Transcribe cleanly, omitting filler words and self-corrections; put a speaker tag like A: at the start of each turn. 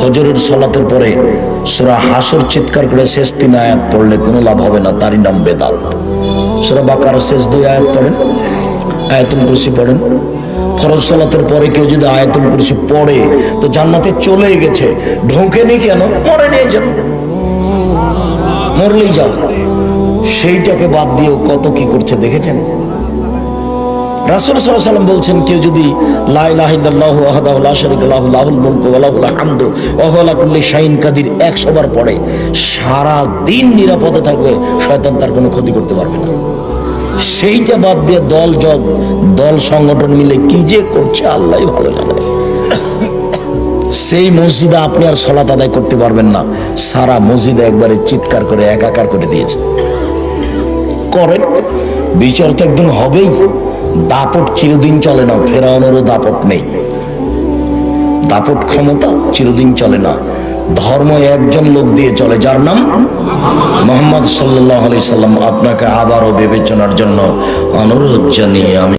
A: ফজরের সালাতের পরে সূরা হাসর চিৎকার করে শেষ 3 আয়াত পড়লে কোনো লাভ হবে না, তারই নাম বেদাত। সূরা বাকারার শেষ 2 আয়াত পড়েন, আয়াতুল কুরসি পড়েন। ফরজ সালাতের পরে কেউ যদি আয়াতুল কুরসি পড়ে তো জান্নাতে চলে গেছে, ঢোকেনি কেন? মরেনি যেন, মরলেই যাও। সেইটাকে বাদ দিয়েও কত কি করছে দেখেছেন? রাসূল সাল্লাল্লাহু আলাইহি ওয়াসাল্লাম বলছেন, কেউ যদি লা ইলাহা ইল্লাল্লাহু ওয়াহদাহু লা শারীকা লাহু লাহুল মুলকু ওয়া লাহুল হামদু ওয়া হুয়া আলা কুল্লি শাইইন কাদির 100 বার পড়ে, সারা দিন নিরাপদে থাকবে, শয়তান তার কোনো ক্ষতি করতে পারবে না। সেইটা বাদ দিয়ে দল সংগঠন মিলে কি যে করছে আল্লাহই ভালো জানে। সেই মসজিদে আপনি আর সালাত আদায় করতে পারবেন না, সারা মসজিদে একবারে চিৎকার করে একাকার করে দিয়েছে। করেন, বিচার তো একদিন হবেই। দাপট চিরদিন চলে না, ফেরাউনেরও দাপট নেই। দাপট ক্ষমতা চিরদিন চলে না। ধর্ম একজন লোক দিয়ে চলে, যার নাম মুহাম্মদ সাল্লাল্লাহু আলাইহি সাল্লাম। আপনাকে আবারও বিবেচনার জন্য অনুরোধ জানিয়ে আমি